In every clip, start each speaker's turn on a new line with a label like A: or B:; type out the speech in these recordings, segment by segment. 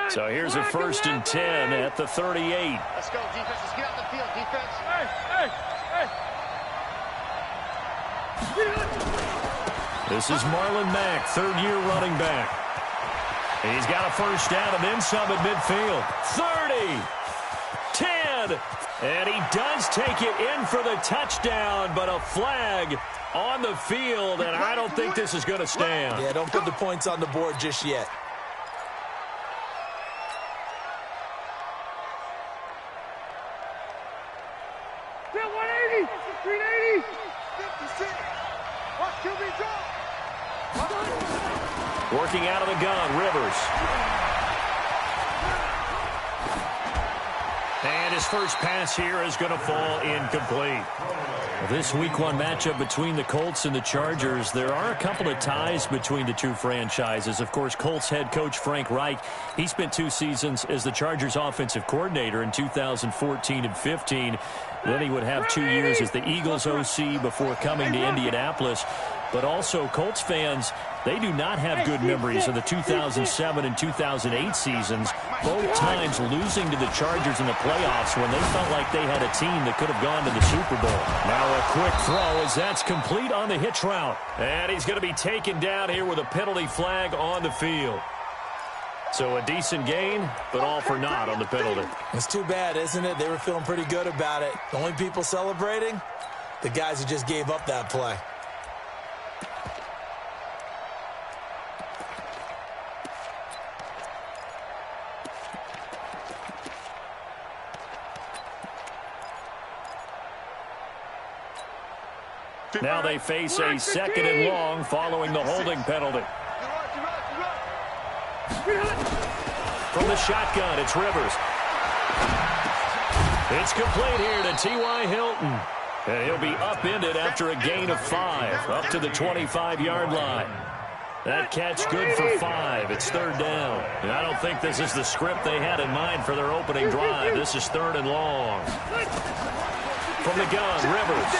A: So here's a 1st and 10 at the 38.
B: Let's go, defense. Let's get out the field, defense.
A: This is Marlon Mack, third-year running back. He's got a first down and then some at midfield. 30, 10, and he does take it in for the touchdown, but a flag on the field, and I don't think this is going to stand.
C: Yeah, don't put the points on the board just yet.
A: Working out of the gun, Rivers. And his first pass here is going to fall incomplete. This Week 1 matchup between the Colts and the Chargers, there are a couple of ties between the two franchises. Of course, Colts head coach Frank Reich, he spent 2 seasons as the Chargers offensive coordinator in 2014 and 15. Then he would have 2 years as the Eagles OC before coming to Indianapolis. But also, Colts fans, they do not have good memories of the 2007 and 2008 seasons, both times losing to the Chargers in the playoffs when they felt like they had a team that could have gone to the Super Bowl. Now a quick throw as that's complete on the hitch route. And he's going to be taken down here with a penalty flag on the field. So a decent gain, but all for naught on the penalty.
C: It's too bad, isn't it? They were feeling pretty good about it. The only people celebrating, the guys who just gave up that play.
A: Now they face a 2nd and long following the holding penalty. From the shotgun, it's Rivers. It's complete here to T.Y. Hilton. And he'll be upended after a gain of 5, up to the 25-yard line. That catch good for 5. It's 3rd down. And I don't think this is the script they had in mind for their opening drive. This is 3rd and long. From the gun, Rivers.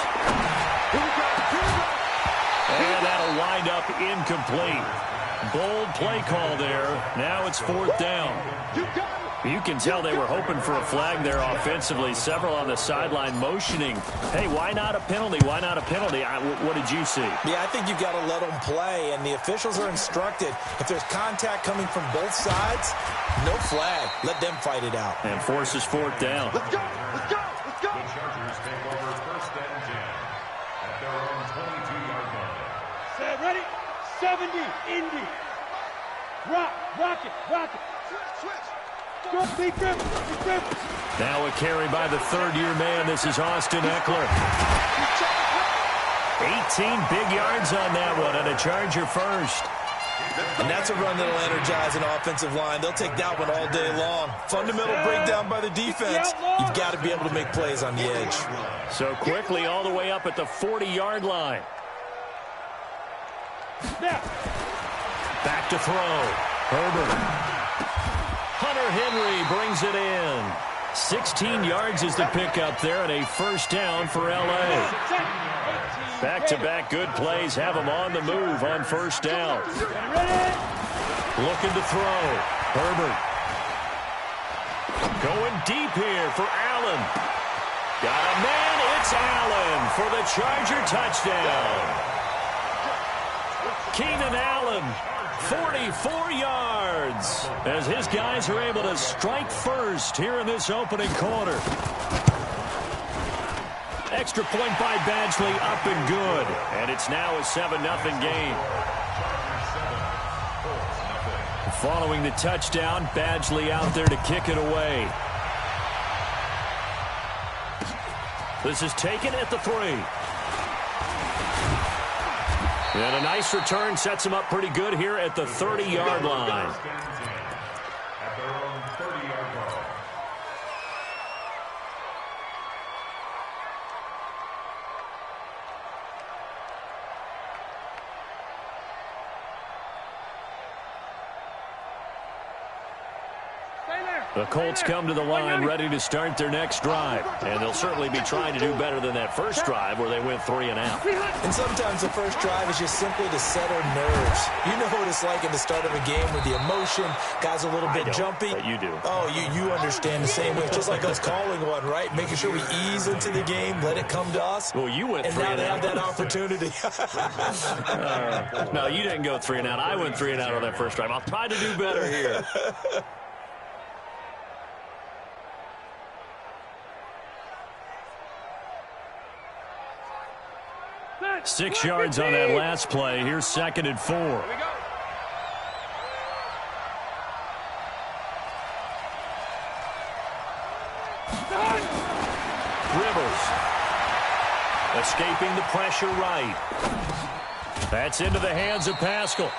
A: And that'll wind up incomplete. Bold play call there. Now it's 4th down. You can tell they were hoping for a flag there offensively. Several on the sideline motioning. Hey, why not a penalty? Why not a penalty? What did you see?
C: Yeah, I think you've got to let them play, and the officials are instructed. If there's contact coming from both sides, no flag. Let them fight it out.
A: And forces 4th down.
B: Let's go! Let's go! Let's go!
D: The Chargers take over 1st and 10 at their own 22-yard line.
E: Set, ready? 70, Indy. Rock it. Switch. Go, big grip.
A: Now a carry by the 3rd-year man. This is Austin Eckler. 18 big yards on that one, and a Charger first.
C: And that's a run that'll energize an offensive line. They'll take that one all day long. Fundamental breakdown by the defense. You've got to be able to make plays on the edge.
A: So quickly all the way up at the 40-yard line. Back to throw. Herbert. Hunter Henry brings it in. 16 yards is the pickup there, and a 1st down for L.A. Back-to-back good plays have them on the move on 1st down. Looking to throw. Herbert. Going deep here for Allen. Got a man. It's Allen for the Charger touchdown. Keenan Allen, 44 yards, as his guys are able to strike first here in this opening quarter. Extra point by Badgley, up and good. And it's now a 7-0 game. Following the touchdown, Badgley out there to kick it away. This is taken at the 3. And a nice return sets him up pretty good here at the 30-yard line.
D: At their own 30-yard line.
A: The Colts come to the line ready to start their next drive. And they'll certainly be trying to do better than that first drive where they went 3 and out.
C: And sometimes the first drive is just simply to settle nerves. You know what it's like at the start of a game with the emotion, guys a little bit jumpy.
A: But you do.
C: Oh, you understand the same way. Just like us calling one, right? Making sure we ease into the game, let it come to us.
A: Well, you went
C: and
A: 3
C: now
A: and
C: they
A: out.
C: have that opportunity.
A: No, you didn't go 3 and out. I went 3 and out on that first drive. I'll try to do better here. 6 yards on that last play. Here's 2nd and 4.
B: Here we go.
A: Rivers escaping the pressure right. That's into the hands of Pascal.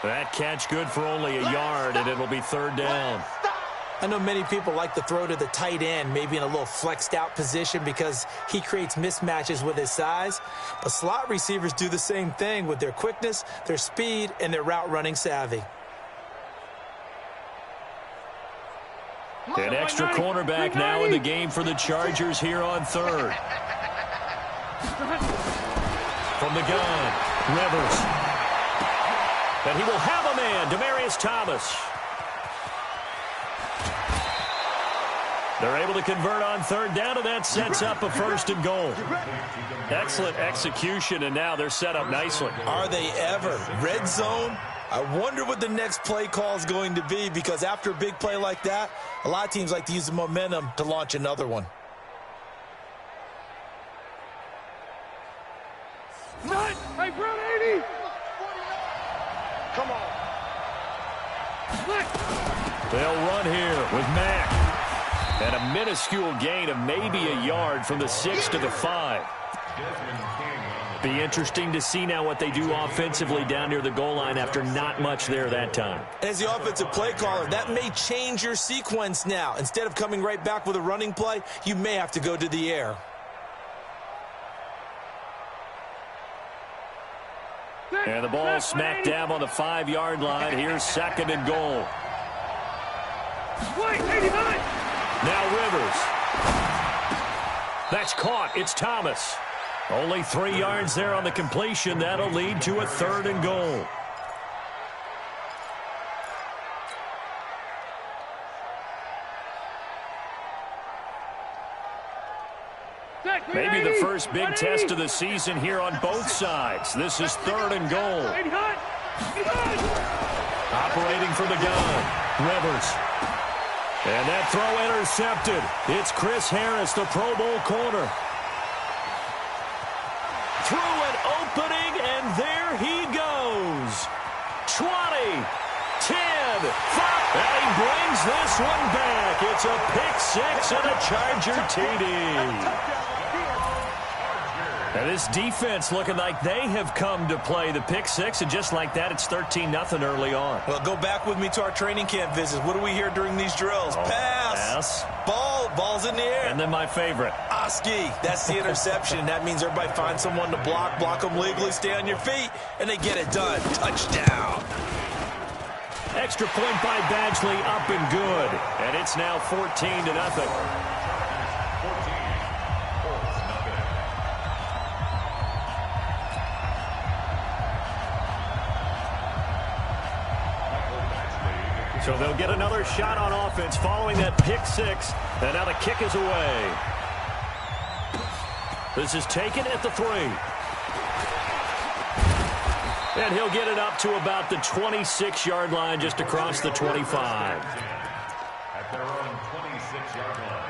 A: That catch good for only a yard, and it'll be 3rd down.
C: I know many people like to throw to the tight end, maybe in a little flexed out position because he creates mismatches with his size. But slot receivers do the same thing with their quickness, their speed, and their route running savvy.
A: An extra cornerback now in the game for the Chargers here on 3rd. From the gun, Rivers. And he will have a man, Demaryius Thomas. They're able to convert on 3rd down, and that sets up a 1st and goal. Excellent execution, and now they're set up nicely.
C: Are they ever? Red zone? I wonder what the next play call is going to be, because after a big play like that, a lot of teams like to use the momentum to launch another one.
E: Hey, Brown 80.
B: Come on.
A: They'll run here with Mack. And a minuscule gain of maybe a yard from the 6 to the 5. Be interesting to see now what they do offensively down near the goal line after not much there that time.
C: As the offensive play caller, that may change your sequence now. Instead of coming right back with a running play, you may have to go to the air.
A: And the ball smack dab on the 5-yard line. Here's 2nd and goal.
E: Wait, 89.
A: Now Rivers. That's caught. It's Thomas. Only 3 yards there on the completion. That'll lead to a 3rd and goal. Maybe the first big test of the season here on both sides. This is 3rd and goal. Operating from the gun. Rivers. And that throw intercepted. It's Chris Harris, the Pro Bowl corner. Through an opening, and there he goes. 20, 10, 5. And he brings this one back. It's a pick 6 and a Charger TD. And this defense looking like they have come to play the pick 6, and just like that, it's 13-0 early on.
C: Well, go back with me to our training camp visits. What do we hear during these drills? Pass. Ball's in the air.
A: And then my favorite.
C: Oski. That's the interception. That means everybody finds someone to block them legally, stay on your feet, and they get it done. Touchdown.
A: Extra point by Badgley, up and good. And it's now 14-0. So they'll get another shot on offense following that pick 6. And now the kick is away. This is taken at the 3. And he'll get it up to about the 26-yard line, just across the 25.
D: At their own 26-yard line.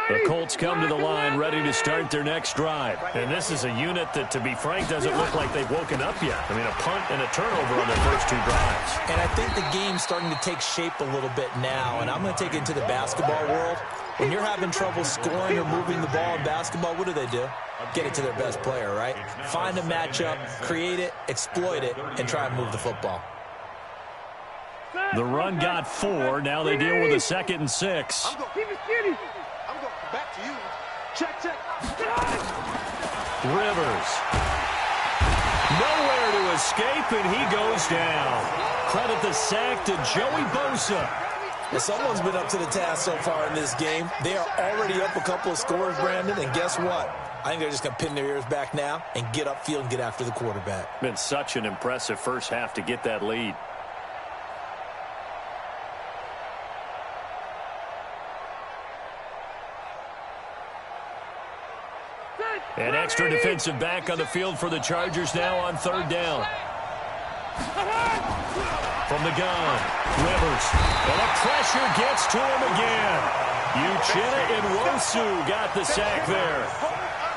A: The Colts come to the line ready to start their next drive. And this is a unit that, to be frank, doesn't look like they've woken up yet. I mean, a punt and a turnover on their first 2 drives.
C: And I think the game's starting to take shape a little bit now, and I'm going to take it into the basketball world. When you're having trouble scoring or moving the ball in basketball, what do? Get it to their best player, right? Find a matchup, create it, exploit it, and try and move the football.
A: The run got 4. Now they deal with a 2nd and 6.
B: I'm going back to you. Check.
A: Rivers. Nowhere to escape, and he goes down. Credit the sack to Joey Bosa.
C: Well, someone's been up to the task so far in this game. They are already up a couple of scores, Brandon, and guess what? I think they're just going to pin their ears back now and get upfield and get after the quarterback.
A: Been such an impressive first half to get that lead. An extra defensive back on the field for the Chargers now on third down. From the gun, Rivers. And the pressure gets to him again. Uchenna Nwosu got the sack there.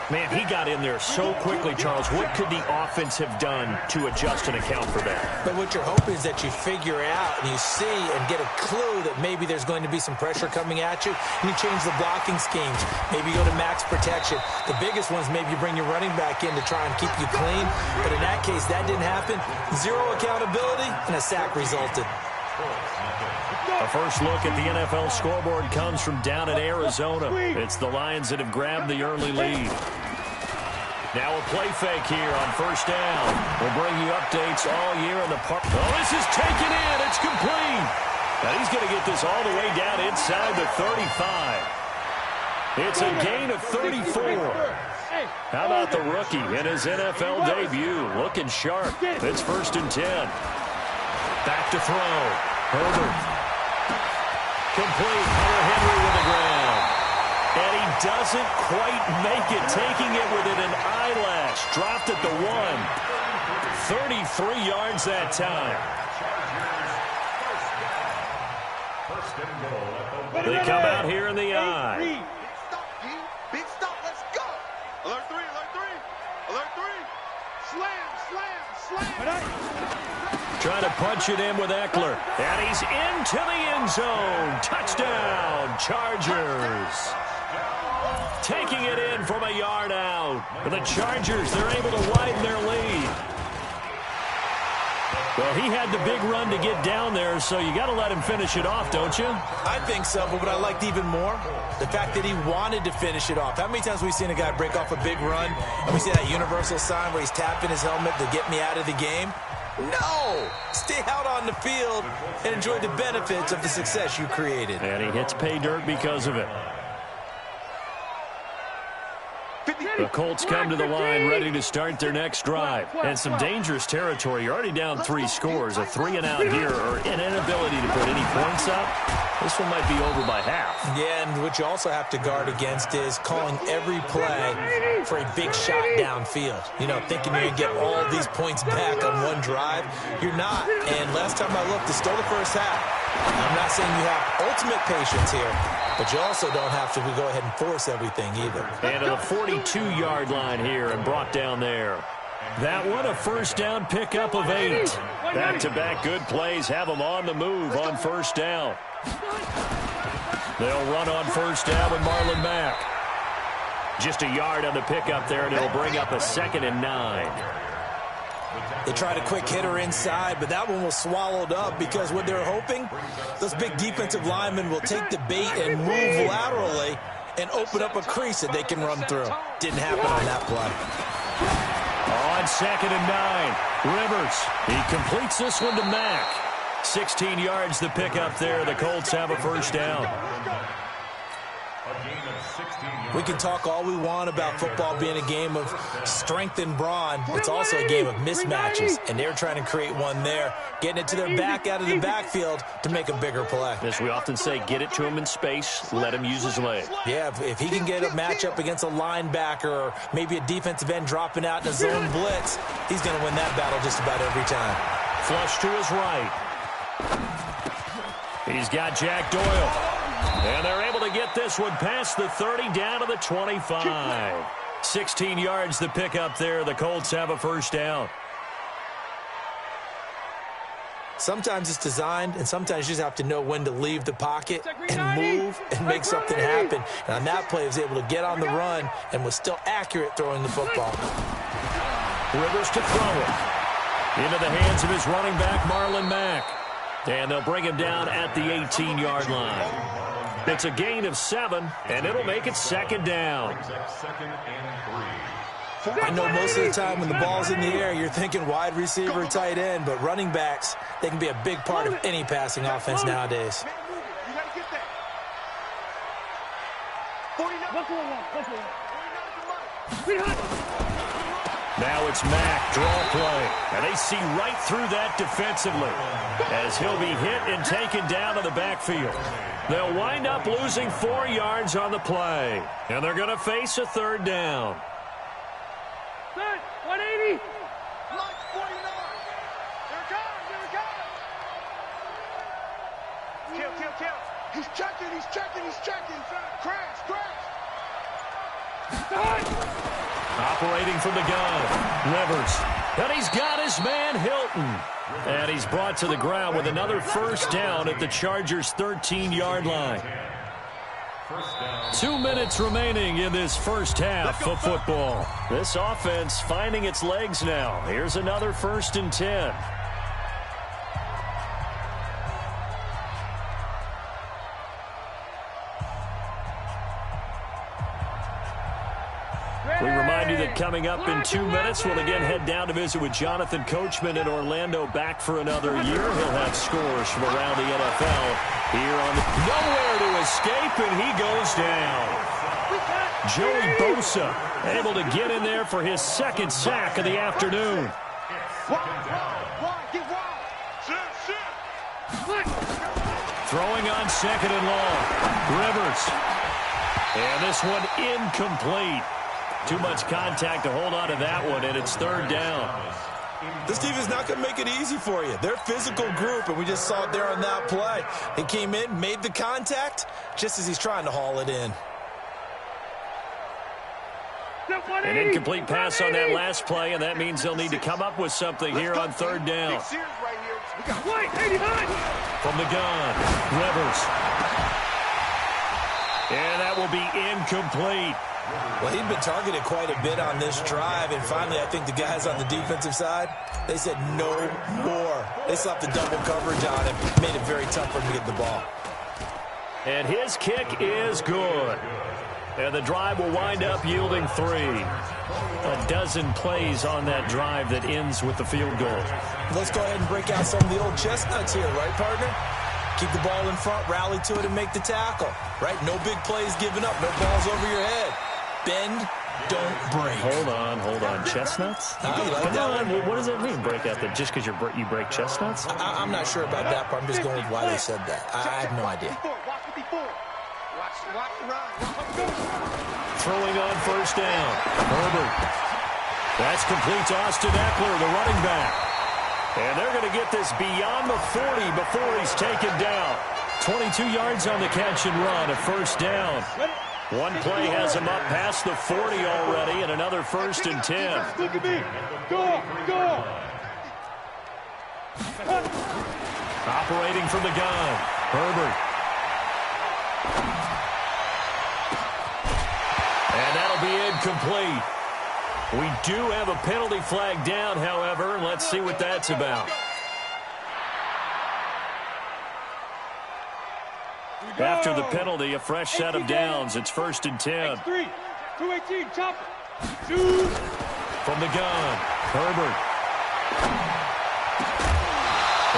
A: Man, he got in there so quickly, Charles. What could the offense have done to adjust and account for that?
C: But what you're hoping is that you figure out and you see and get a clue that maybe there's going to be some pressure coming at you, and you change the blocking schemes. Maybe you go to max protection. The biggest ones, maybe you bring your running back in to try and keep you clean. But in that case, that didn't happen. Zero accountability, and a sack resulted.
A: A first look at the NFL scoreboard comes from down in Arizona. It's the Lions that have grabbed the early lead. Now a play fake here on first down. We'll bring you updates all year in the park. Oh, this is taken in. It's complete. Now he's going to get this all the way down inside the 35. It's a gain of 34. How about the rookie in his NFL debut? Looking sharp. It's 1st and 10. Back to throw. Herbert. Complete. Hunter Henry with the ground. And he doesn't quite make it, taking it within an eyelash. Dropped at the 1. 33 yards that time. They come out here in the eye.
B: Big stop, let's go. Alert 3, alert 3. Alert 3. Slam, slam, slam.
A: Trying to punch it in with Eckler. And he's into the end zone. Touchdown, Chargers. Taking it in from a yard out. For the Chargers, they're able to widen their lead. Well, he had the big run to get down there, so you got to let him finish it off, don't you?
C: I think so, but what I liked even more, the fact that he wanted to finish it off. How many times have we seen a guy break off a big run, and we see that universal sign where he's tapping his helmet to get me out of the game? No! Stay out on the field and enjoy the benefits of the success you created.
A: And he hits pay dirt because of it. The Colts come to the line ready to start their next drive. And some dangerous territory. You're already down 3 scores. A 3-and-out here or an inability to put any points up. This one might be over by half.
C: Yeah, and what you also have to guard against is calling every play for a big shot downfield. You know, thinking you're going to get all these points back on one drive. You're not. And last time I looked, it's still the first half. I'm not saying you have ultimate patience here, but you also don't have to go ahead and force everything either.
A: And to the 42-yard line here and brought down there. That one a first down pickup of 8. Back-to-back good plays have them on the move on first down. They'll run on first down with Marlon Mack. Just a yard on the pickup there, and it'll bring up a 2nd and 9.
C: They tried a quick hitter inside, but that one was swallowed up because what they're hoping, those big defensive linemen will take the bait and move laterally and open up a crease that they can run through. Didn't happen on that play.
A: On 2nd and 9, Rivers. He completes this one to Mack. 16 yards the pickup there. The Colts have a first down.
C: We can talk all we want about football being a game of strength and brawn. It's also a game of mismatches, and they're trying to create one there, getting it to their back out of the backfield to make a bigger play.
A: As we often say, get it to him in space, let him use his leg.
C: Yeah, if he can get a matchup against a linebacker or maybe a defensive end dropping out in a zone blitz, he's going to win that battle just about every time.
A: Flush to his right. He's got Jack Doyle. And they're able to get this one past the 30 down to the 25. 16 yards the pickup there. The Colts have a first down.
C: Sometimes it's designed, and sometimes you just have to know when to leave the pocket and move and make something happen. And on that play, he was able to get on the run and was still accurate throwing the football.
A: Rivers to throw it. Into the hands of his running back, Marlon Mack. And they'll bring him down at the 18-yard line. It's a gain of 7, and it'll make it 2nd down.
C: I know most of the time when the ball's in the air, you're thinking wide receiver, tight end, but running backs, they can be a big part of any passing offense nowadays.
B: You got to get that. 49.
A: Now it's Mack, draw play. And they see right through that defensively as he'll be hit and taken down to the backfield. They'll wind up losing 4 yards on the play. And they're going to face a third down.
E: 180.
B: Lunch 49. Here it comes. Here it comes. Kill. He's checking. Crash.
A: Operating from the gun, Rivers. And he's got his man, Hilton. And he's brought to the ground with another first down at the Chargers' 13-yard line. 2 minutes remaining in this first half of football. This offense finding its legs now. Here's another 1st and 10. We remind you that coming up in 2 minutes, we'll again head down to visit with Jonathan Coachman in Orlando, back for another year. He'll have scores from around the NFL here on the... Nowhere to escape, and he goes down. Joey Bosa able to get in there for his 2nd sack of the afternoon. Throwing on 2nd and long. Rivers. And this one incomplete. Too much contact to hold on to that one, and it's 3rd down.
C: This team is not going to make it easy for you. They're a physical group, and we just saw it there on that play. He came in, made the contact, just as he's trying to haul it in.
A: An incomplete pass on that last play, and that means they'll need to come up with something here on 3rd down. From the gun, Rivers. And that will be incomplete.
C: Well, he'd been targeted quite a bit on this drive, and finally I think the guys on the defensive side, they said no more. They slapped the double coverage on him, made it very tough for him to get the ball.
A: And his kick is good. And the drive will wind up yielding 3. A dozen plays on that drive that ends with the field goal.
C: Let's go ahead and break out some of the old chestnuts here, right, partner? Keep the ball in front, rally to it, and make the tackle, right? No big plays given up, no balls over your head. Bend, don't break.
A: Hold on. Chestnuts?
C: You like
A: Come
C: that
A: on.
C: one?
A: What does that mean, break out? That just because you break chestnuts?
C: I'm not sure about that part. I'm just going with why they said that. I have no idea.
B: Watch the run.
A: Throwing on 1st down. Herbert. That's complete to Austin Eckler, the running back. And they're going to get this beyond the 40 before he's taken down. 22 yards on the catch and run, a 1st down. One play has him up past the 40 already, and another 1st and 10.
E: Look at me. Go.
A: Operating from the gun, Herbert. And that'll be incomplete. We do have a penalty flag down, however, and let's see what that's about. After the penalty, a fresh set of downs. It's 1st and 10.
E: 3, 218, chop it. Shoot.
A: From the gun, Herbert.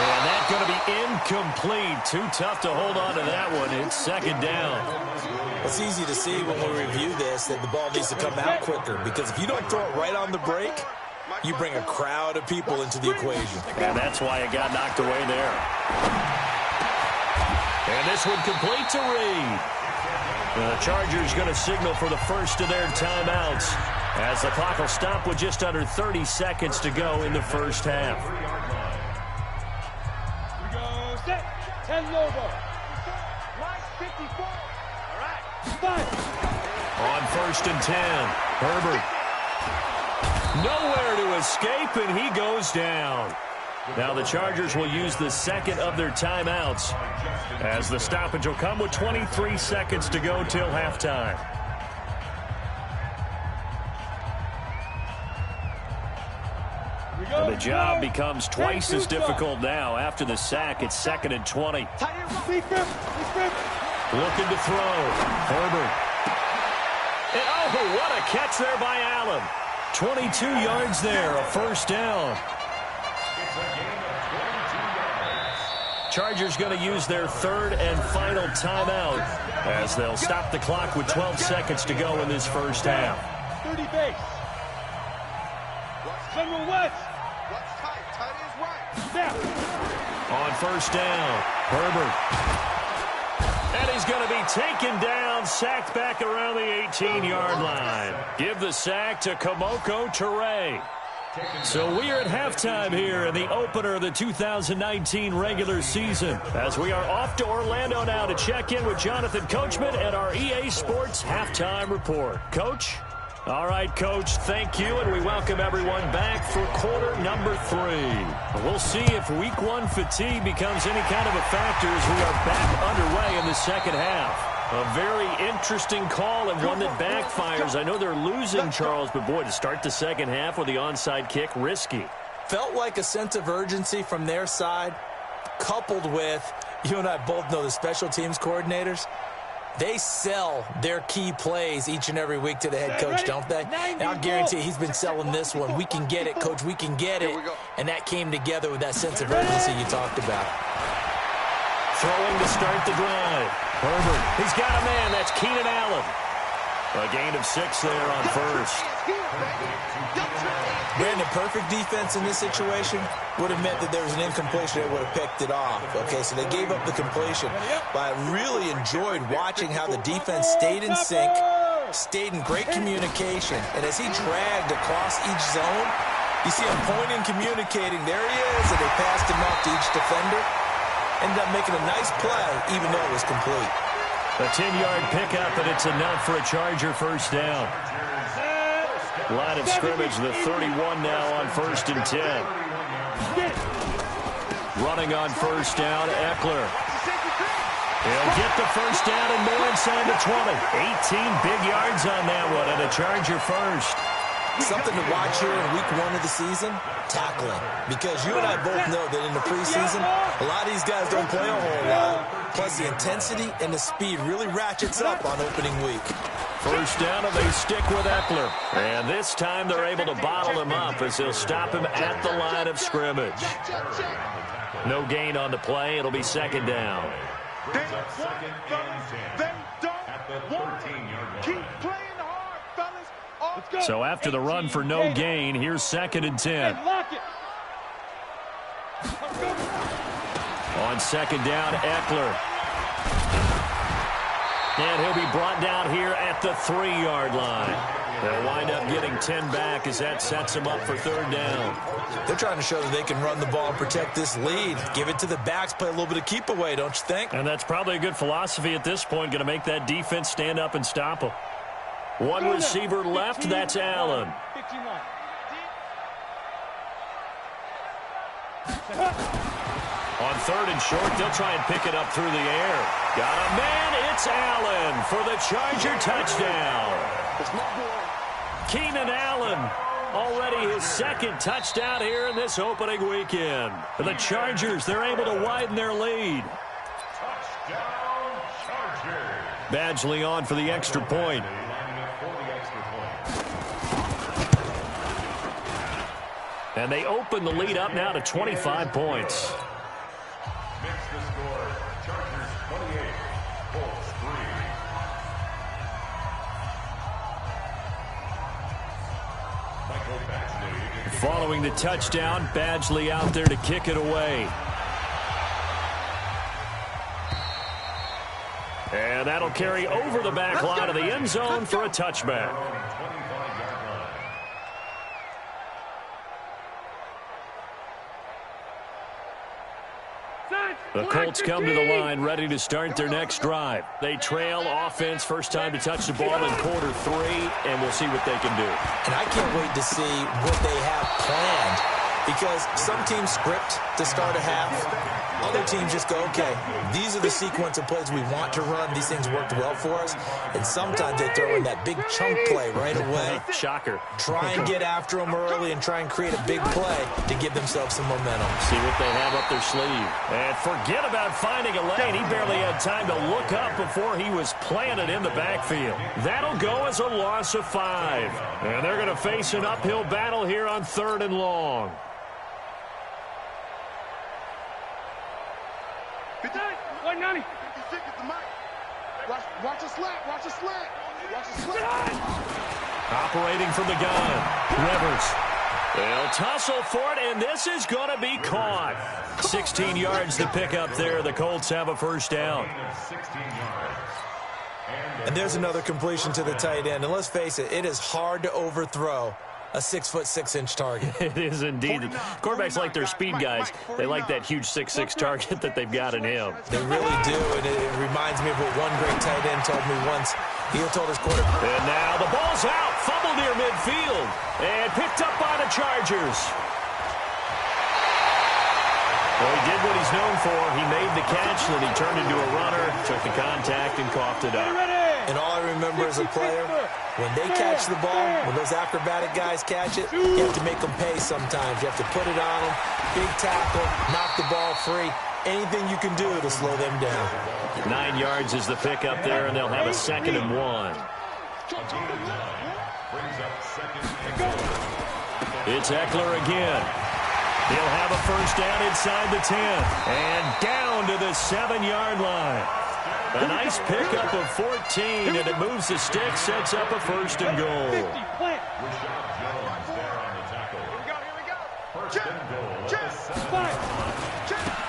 A: And that's going to be incomplete. Too tough to hold on to that one. It's 2nd down.
C: It's easy to see when we review this that the ball needs to come out quicker, because if you don't throw it right on the break, you bring a crowd of people into the equation.
A: And that's why it got knocked away there. And this one complete to Reed. The Chargers going to signal for the first of their timeouts as the clock will stop with just under 30 seconds to go in the first half.
E: We go set. 10 Lobo.
B: Line 54. All right.
E: 5.
A: On 1st and 10, Herbert. Nowhere to escape, and he goes down. Now the Chargers will use the 2nd of their timeouts as the stoppage will come with 23 seconds to go till halftime. And the job becomes twice as difficult now. After the sack, it's 2nd and 20. Looking to throw. Herbert. And oh, what a catch there by Allen. 22 yards there, a first down. Chargers going to use their third and final timeout as they'll stop the clock with 12 seconds to go in this first half.
E: 30 base. General West.
B: What's tight? Tight is right.
E: Now.
A: On first down, Herbert. And he's going to be taken down, sacked back around the 18-yard line. Give the sack to Kamoko Toure. So we are at halftime here in the opener of the 2019 regular season, as we are off to Orlando now to check in with Jonathan Coachman and our EA Sports halftime report. Coach? All right, Coach, thank you, and we welcome everyone back for quarter number 3. We'll see if week 1 fatigue becomes any kind of a factor as we are back underway in the second half. A very interesting call and one that backfires. I know they're losing, Charles, but boy, to start the second half with the onside kick, risky.
C: Felt like a sense of urgency from their side, coupled with, you and I both know the special teams coordinators, they sell their key plays each and every week to the head coach, don't they? And I'll guarantee he's been selling this one. We can get it, Coach, we can get it. And that came together with that sense of urgency you talked about.
A: Throwing to start the drive. Herbert, he's got a man. That's Keenan Allen. A gain of 6 there on first.
C: Brandon, perfect defense in this situation would have meant that there was an incompletion. They would have picked it off. Okay, so they gave up the completion. But I really enjoyed watching how the defense stayed in sync, stayed in great communication. And as he dragged across each zone, you see him pointing, communicating. There he is, and they passed him off to each defender. Ended up making a nice play, even though it was complete.
A: A 10-yard pickup, and it's enough for a Charger first down. Line of scrimmage, the 31 now on 1st and 10. Running on first down, Eckler. He'll get the first down and more inside the 20. 18 big yards on that one, and a Charger first.
C: Something to watch here in week 1 of the season, tackling. Because you and I both know that in the preseason, a lot of these guys don't play a whole lot. Plus the intensity and the speed really ratchets up on opening week.
A: First down, and they stick with Eckler. And this time they're able to bottle him up as they'll stop him at the line of scrimmage. No gain on the play. It'll be second down.
B: They don't want to keep playing hard, fellas.
A: So after the run for no gain, here's 2nd and 10. On 2nd down, Eckler. And he'll be brought down here at the 3-yard line. They'll wind up getting 10 back as that sets them up for 3rd down.
C: They're trying to show that they can run the ball and protect this lead. Give it to the backs, play a little bit of keep away, don't you think?
A: And that's probably a good philosophy at this point, going to make that defense stand up and stop them. One receiver left, that's Allen. On 3rd and short, they'll try and pick it up through the air. Got a man, it's Allen for the Charger touchdown. Keenan Allen, already his 2nd touchdown here in this opening weekend. For the Chargers, they're able to widen their lead.
D: Touchdown, Chargers.
A: Badgley on for the extra point. And they open the lead up now to 25 points.
D: Makes the score, Chargers 28, Colts 3. Michael Badgley.
A: Following the touchdown, Badgley out there to kick it away. And that'll carry over the back line of the end zone for a touchback. The Colts come to the line ready to start their next drive. They trail offense, first time to touch the ball in quarter 3, and we'll see what they can do.
C: And I can't wait to see what they have planned Because some teams script to start a half. Other teams just go, okay, these are the sequence of plays we want to run. These things worked well for us. And sometimes they throw in that big chunk play right away.
A: Shocker.
C: Try and get after them early and try and create a big play to give themselves some momentum.
A: See what they have up their sleeve. And forget about finding a lane. He barely had time to look up before he was planted in the backfield. That'll go as a loss of 5. And they're going to face an uphill battle here on 3rd and long.
B: Watch a slant. Watch a slant. Watch a slant.
A: Operating from the gun. Rivers. They'll tussle for it, and this is going to be caught. 16 yards to pick up there. The Colts have a first down.
C: And there's another completion to the tight end. And let's face it, it is hard to overthrow a 6'6" target.
A: It is indeed. Quarterbacks like their speed guys. They like that huge 6'6" target that they've got in him.
C: They really do, and it reminds me of what one great tight end told me once. He told his quarterback.
A: And now the ball's out. Fumble near midfield. And picked up by the Chargers. Well, he did what he's known for. He made the catch, then he turned into a runner, took the contact, and coughed it up.
C: And all I remember as a player, when they catch the ball, when those acrobatic guys catch it, you have to make them pay sometimes. You have to put it on them, big tackle, knock the ball free. Anything you can do to slow them down.
A: 9 yards is the pickup there, and they'll have a 2nd and 1. It's Eckler again. He'll have a first down inside the 10. And down to the 7-yard line. A nice pickup of 14, and it moves the stick, sets up a 1st and goal.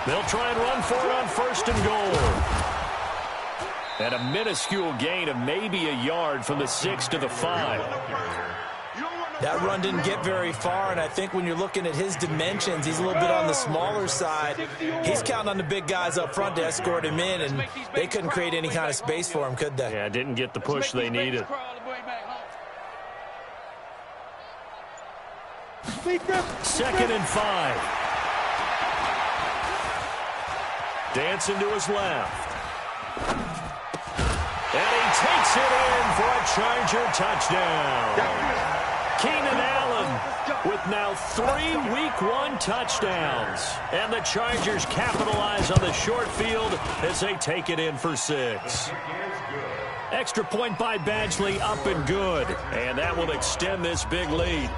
A: They'll try and run for it on 1st and goal. And a minuscule gain of maybe a yard from the 6 to the 5.
C: That run didn't get very far, and I think when you're looking at his dimensions, he's a little bit on the smaller side. He's counting on the big guys up front to escort him in, and they couldn't create any kind of space for him, could they?
A: Yeah, didn't get the push they needed. 2nd and 5. Dancing to his left. And he takes it in for a Charger touchdown. Keenan Allen with now 3 Week 1 touchdowns. And the Chargers capitalize on the short field as they take it in for 6. Extra point by Badgley, up and good. And that will extend this big lead.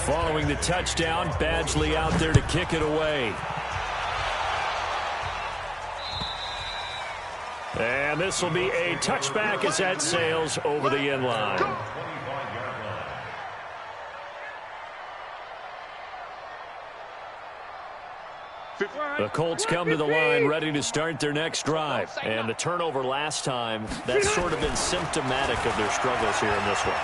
A: Following the touchdown, Badgley out there to kick it away. And this will be a touchback as that sails over the end line. The Colts come to the line ready to start their next drive. And the turnover last time, that's sort of been symptomatic of their struggles here in this one.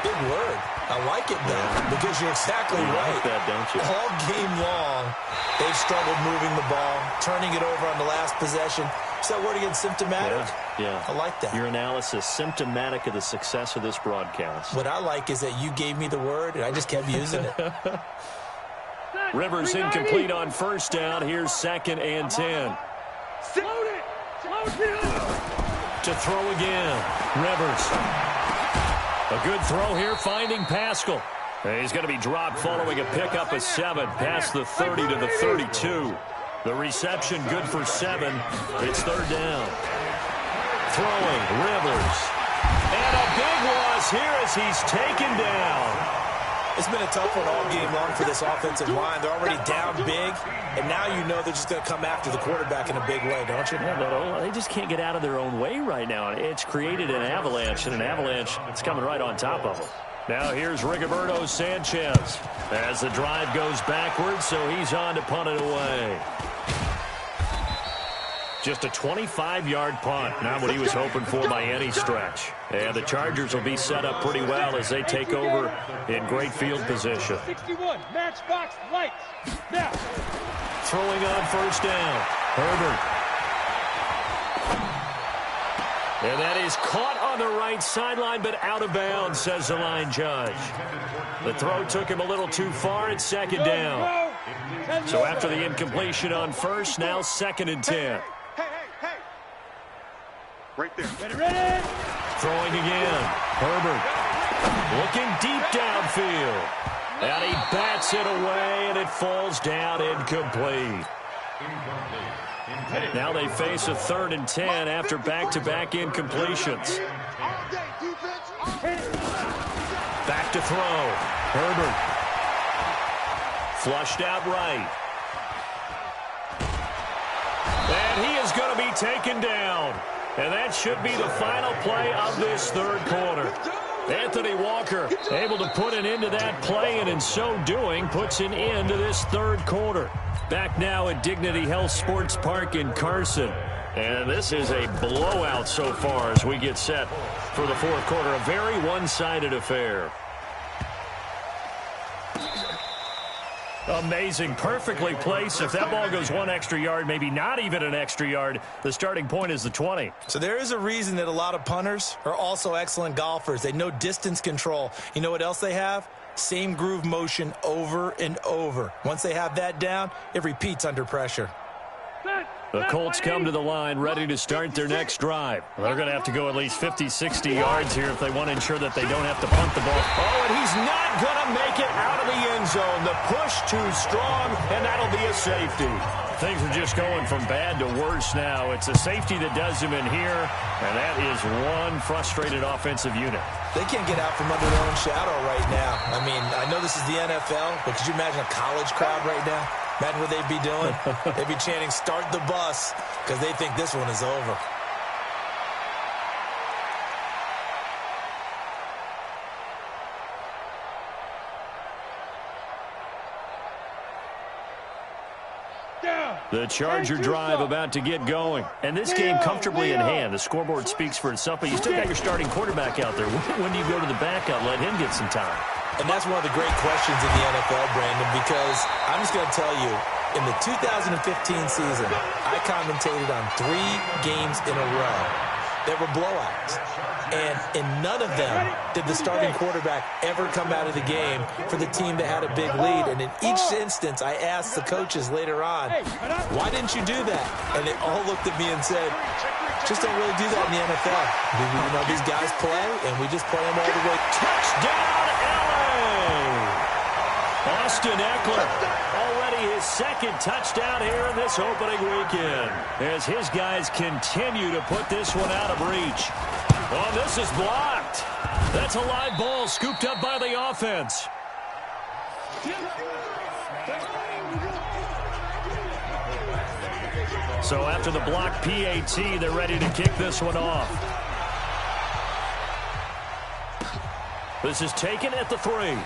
C: Big word. I like it, though, because you're exactly right.
A: Like that, don't you?
C: All game long, they've struggled moving the ball, turning it over on the last possession. Is that word again, symptomatic?
A: Yeah.
C: I like that.
A: Your analysis, symptomatic of the success of this broadcast.
C: What I like is that you gave me the word, and I just kept using it.
A: Rivers incomplete on first down. Here's 2nd and 10. To throw again. Rivers. A good throw here, finding Pascal. And he's going to be dropped following a pickup of 7 past the 30 to the 32. The reception good for 7. It's 3rd down. Throwing, Rivers. And a big loss here as he's taken down.
C: It's been a tough one all game long for this offensive line. They're already down big, and now you know they're just going to come after the quarterback in a big way, don't you?
A: Yeah, they just can't get out of their own way right now. It's created an avalanche, and an avalanche is coming right on top of them. Now here's Rigoberto Sanchez as the drive goes backwards, so he's on to punt it away. Just a 25-yard punt, not what he was hoping for by any stretch. And the Chargers will be set up pretty well as they take over in great field position.
E: 61, matchbox lights. Now.
A: Throwing on first down. Herbert. And that is caught on the right sideline, but out of bounds, says the line judge. The throw took him a little too far. It's second down. So after the incompletion on first, now 2nd and 10.
B: Hey. Right there.
E: Ready?
A: Throwing again. Herbert looking deep downfield. And he bats it away, and it falls down incomplete. Now they face a 3rd and 10 after back-to-back incompletions. Back to throw. Herbert. Flushed out right. And he is going to be taken down. And that should be the final play of this 3rd quarter. Anthony Walker able to put an end to that play, and in so doing puts an end to this 3rd quarter. Back now at Dignity Health Sports Park in Carson. And this is a blowout so far as we get set for the 4th quarter. A very one-sided affair. Amazing. Perfectly placed. If that ball goes 1 extra yard, maybe not even an extra yard, the starting point is the 20.
C: So there is a reason that a lot of punters are also excellent golfers. They know distance control. You know what else they have? Same groove motion over and over. Once they have that down, it repeats under pressure.
A: The Colts come to the line ready to start their next drive. They're going to have to go at least 50, 60 yards here if they want to ensure that they don't have to punt the ball. Oh, and he's not going to make it out of the end zone. The push too strong, and that'll be a safety. Things are just going from bad to worse now. It's a safety that does him in here, and that is one frustrated offensive unit.
C: They can't get out from under their own shadow right now. I mean, I know this is the NFL, but could you imagine a college crowd right now? Imagine what they'd be doing. They'd be chanting, "Start the bus," because they think this one is over.
A: The Charger drive about to get going. And this game comfortably in hand. The scoreboard speaks for itself, but you still got your starting quarterback out there. When do you go to the backup, let him get some time?
C: And that's one of the great questions in the NFL, Brandon, because I'm just going to tell you, in the 2015 season, I commentated on 3 games in a row that were blowouts. And in none of them did the starting quarterback ever come out of the game for the team that had a big lead. And in each instance, I asked the coaches later on, why didn't you do that? And they all looked at me and said, just don't really do that in the NFL. You know, these guys play, and we just play them all the way.
A: Touchdown, LA! Austin Eckler, already his 2nd touchdown here in this opening weekend, as his guys continue to put this one out of reach. Oh, this is blocked. That's a live ball scooped up by the offense. So after the blocked PAT, they're ready to kick this one off. This is taken at the 3.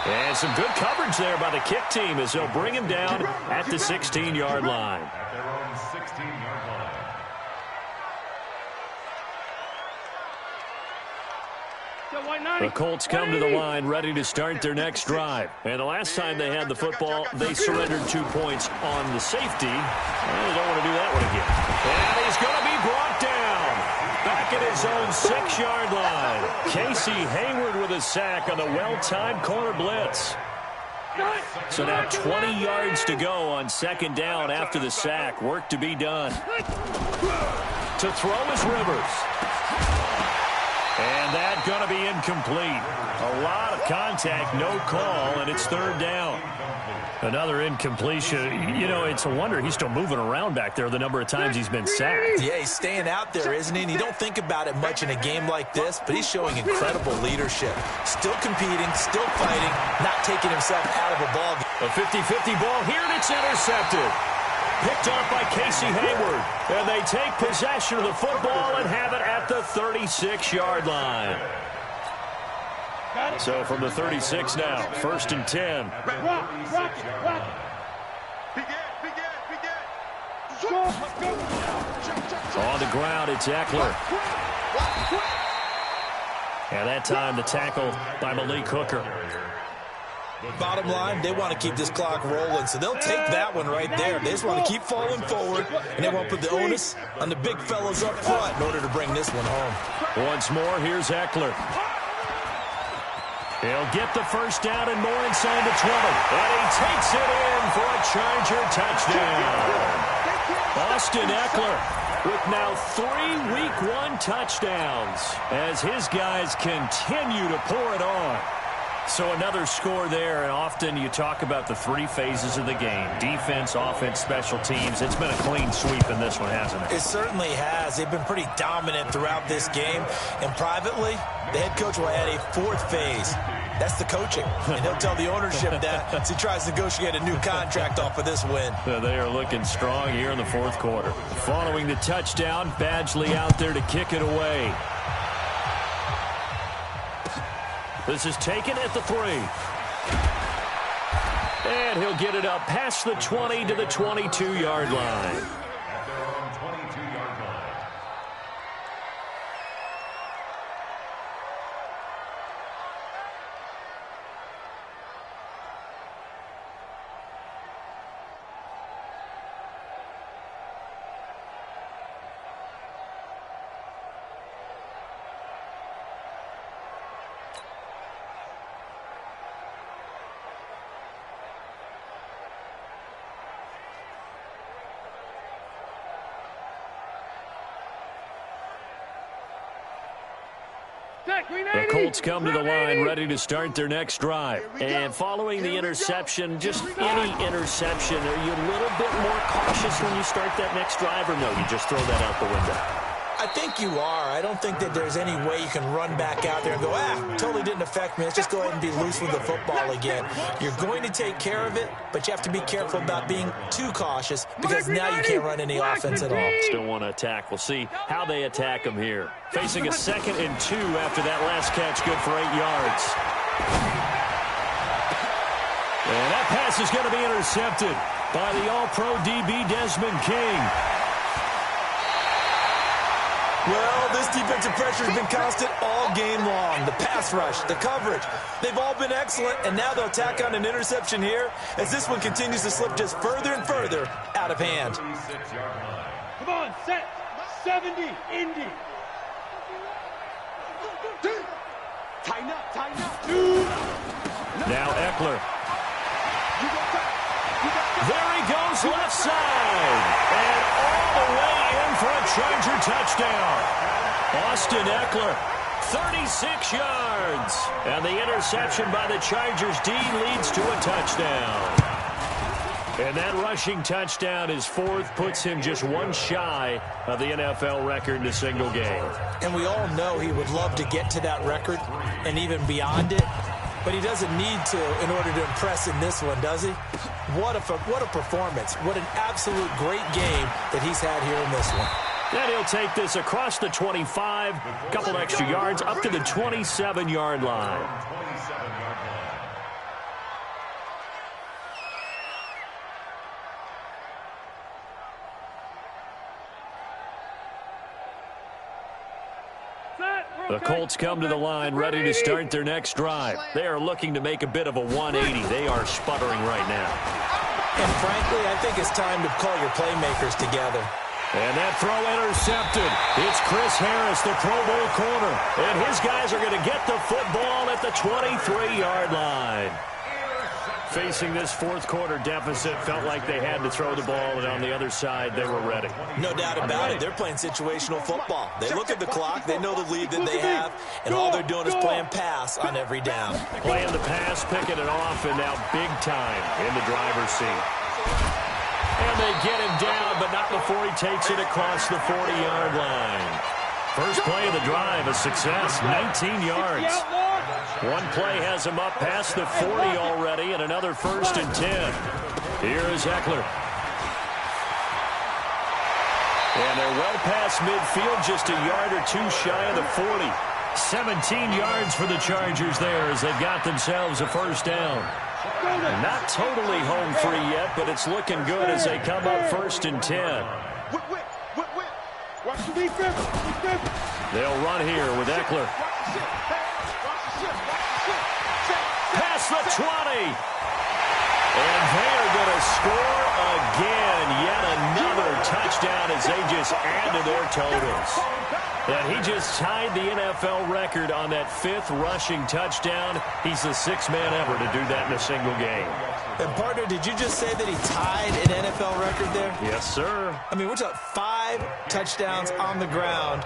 A: And some good coverage there by the kick team as they'll bring him down at the 16-yard line.
D: At their own 16-yard line.
A: The Colts come to the line ready to start their next drive. And the last time they had the football, they surrendered 2 points on the safety. And they don't want to do that one again. And he's going to be brought down back at his own 6-yard line. Casey Hayward with a sack on the well-timed corner blitz. So now 20 yards to go on 2nd down after the sack. Work to be done. To throw is Rivers. And that's going to be incomplete. A lot of contact, no call, and it's 3rd down. Another incompletion. You know, it's a wonder he's still moving around back there the number of times he's been sacked.
C: Yeah, he's staying out there, isn't he? And you don't think about it much in a game like this, but he's showing incredible leadership. Still competing, still fighting, not taking himself out of a ball game.
A: A 50-50 ball here, and it's intercepted. Picked off by Casey Hayward. And they take possession of the football and have it at the 36-yard line. So from the 36 now, 1st and 10.
E: Rock it.
A: On the ground, it's Eckler. And that time the tackle by Malik Hooker.
C: Bottom line, they want to keep this clock rolling, so they'll take that one right there. They just want to keep falling forward, and they want to put the onus on the big fellas up front in order to bring this one home.
A: Once more, here's Eckler. He'll get the first down and more inside the 20. And he takes it in for a Charger touchdown. Austin Eckler with now 3 Week 1 touchdowns as his guys continue to pour it on. So another score there, and often you talk about the 3 phases of the game. Defense, offense, special teams. It's been a clean sweep in this one, hasn't it?
C: It certainly has. They've been pretty dominant throughout this game. And privately, the head coach will add a 4th phase. That's the coaching. And he'll tell the ownership that as he tries to negotiate a new contract off of this win.
A: They are looking strong here in the 4th quarter. Following the touchdown, Badgley out there to kick it away. This is taken at the 3. And he'll get it up past the 20 to the 22-yard line.
D: At their own 22-yard line.
A: The Colts come to the line ready to start their next drive. And following the interception, just any interception, are you a little bit more cautious when you start that next drive, or no, you just throw that out the window?
C: I think you are. I don't think that there's any way you can run back out there and go, totally didn't affect me. Let's just go ahead and be loose with the football again. You're going to take care of it, but you have to be careful about being too cautious because now you can't run any offense at all.
A: Still want to attack. We'll see how they attack them here. Facing a 2nd and 2 after that last catch, good for 8 yards. And that pass is going to be intercepted by the All-Pro DB Desmond King.
C: Well, this defensive pressure has been constant all game long. The pass rush, the coverage, they've all been excellent, and now they'll tack on an interception here as this one continues to slip just further and further out of hand.
E: Come on, set, 70, Indy.
B: Tighten up.
A: Now Eckler. There he goes, left side. And all the way in for a Charger touchdown. Austin Eckler, 36 yards. And the interception by the Chargers D leads to a touchdown. And that rushing touchdown, his 4th, puts him just 1 shy of the NFL record in a single game.
C: And we all know he would love to get to that record and even beyond it. But he doesn't need to in order to impress in this one, does he? What a performance. What an absolute great game that he's had here in this one.
A: And he'll take this across the 25, couple extra yards, up to the 27-yard line. The Colts come to the line ready to start their next drive. They are looking to make a bit of a 180. They are sputtering right now.
C: And frankly, I think it's time to call your playmakers together.
A: And that throw intercepted. It's Chris Harris, the Pro Bowl corner. And his guys are going to get the football at the 23-yard line. Facing this 4th quarter deficit, felt like they had to throw the ball, and on the other side, they were ready.
C: No doubt about it. They're playing situational football. They look at the clock, they know the lead that they have, and all they're doing is playing pass on every down.
A: Playing the pass, picking it off, and now big time in the driver's seat. And they get him down, but not before he takes it across the 40-yard line. First play of the drive, a success, 19 yards. One play has him up past the 40 already, and another 1st and 10. Here is Eckler. And they're well past midfield, just a yard or 2 shy of the 40. 17 yards for the Chargers there as they've got themselves a 1st down. Not totally home free yet, but it's looking good as they come up 1st and 10. They'll run here with Eckler. Past the 20. And they are going to score again. Yet another touchdown as they just add to their totals. And he just tied the NFL record on that 5th rushing touchdown. He's the 6th man ever to do that in a single game.
C: And, partner, did you just say that he tied an NFL record there?
A: Yes, sir.
C: I mean, we're talking 5 touchdowns on the ground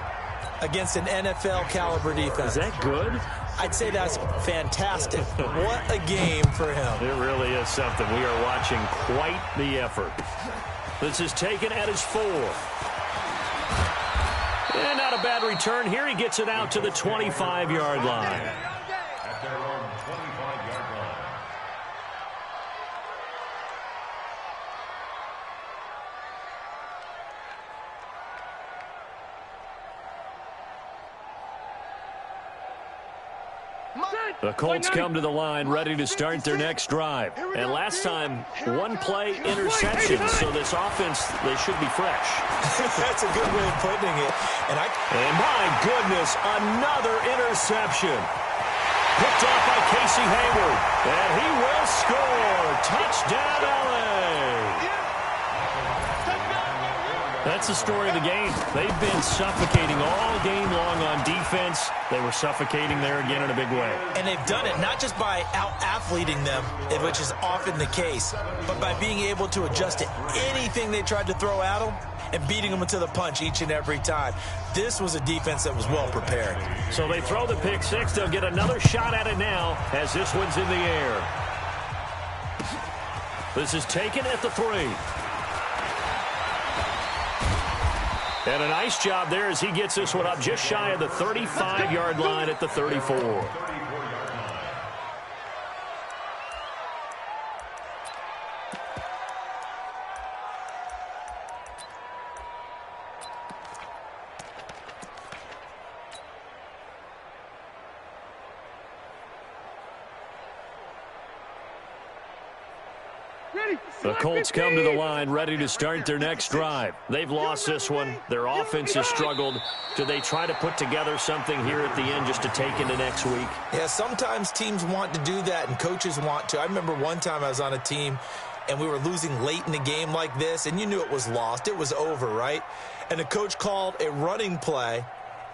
C: against an NFL-caliber defense.
A: Is that good?
C: I'd say that's fantastic. What a game for him.
A: It really is something. We are watching quite the effort. This is taken at his 4. And not a bad return here. He gets it out to the 25-yard line.
D: At their own 25-yard line.
A: The Colts come to the line ready to start their next drive. And last time, 1-play interception. So this offense, they should be fresh.
C: That's a good way of putting it.
A: And my goodness, another interception. Picked off by Casey Hayward. And he will score. Touchdown, LA. That's the story of the game. They've been suffocating all game long on defense. They were suffocating there again in a big way.
C: And they've done it not just by out-athleting them, which is often the case, but by being able to adjust to anything they tried to throw at them and beating them to the punch each and every time. This was a defense that was well prepared.
A: So they throw the pick 6. They'll get another shot at it now as this one's in the air. This is taken at the 3. And a nice job there as he gets this one up just shy of the 35-yard line at the 34. The Colts come to the line ready to start their next drive. They've lost this one. Their offense has struggled. Do they try to put together something here at the end just to take into next week?
C: Yeah, sometimes teams want to do that and coaches want to. I remember one time I was on a team and we were losing late in a game like this, and you knew it was lost. It was over, right? And the coach called a running play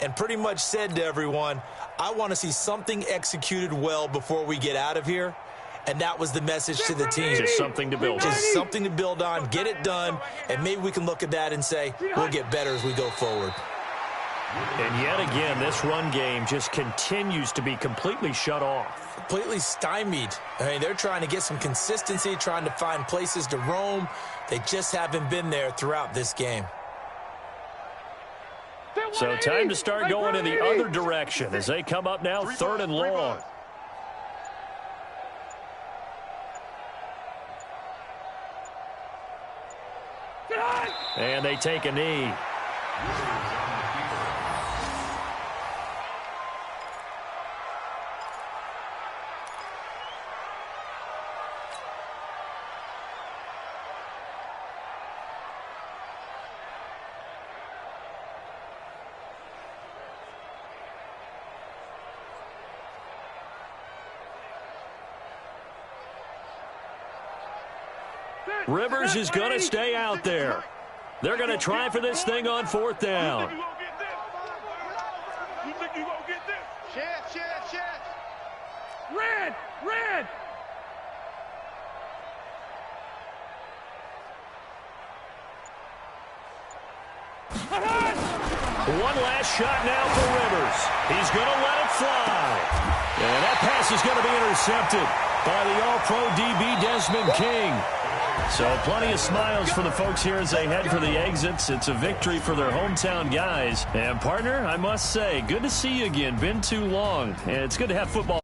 C: and pretty much said to everyone, I want to see something executed well before we get out of here. And that was the message to the team.
A: Just something to build on.
C: Just something to build on, get it done, and maybe we can look at that and say, we'll get better as we go forward.
A: And yet again, this run game just continues to be completely shut off.
C: Completely stymied. I mean, they're trying to get some consistency, trying to find places to roam. They just haven't been there throughout this game.
A: So time to start going in the other direction as they come up now 3rd and long. And they take a knee. Rivers is going to stay out there. They're going to try for this thing on 4th down.
E: You think you gonna get this?
B: Chance.
E: Red!
A: One last shot now for Rivers. He's going to let it fly. And that pass is going to be intercepted by the All-Pro DB Desmond King. So plenty of smiles for the folks here as they head for the exits. It's a victory for their hometown guys. And, partner, I must say, good to see you again. Been too long. And it's good to have football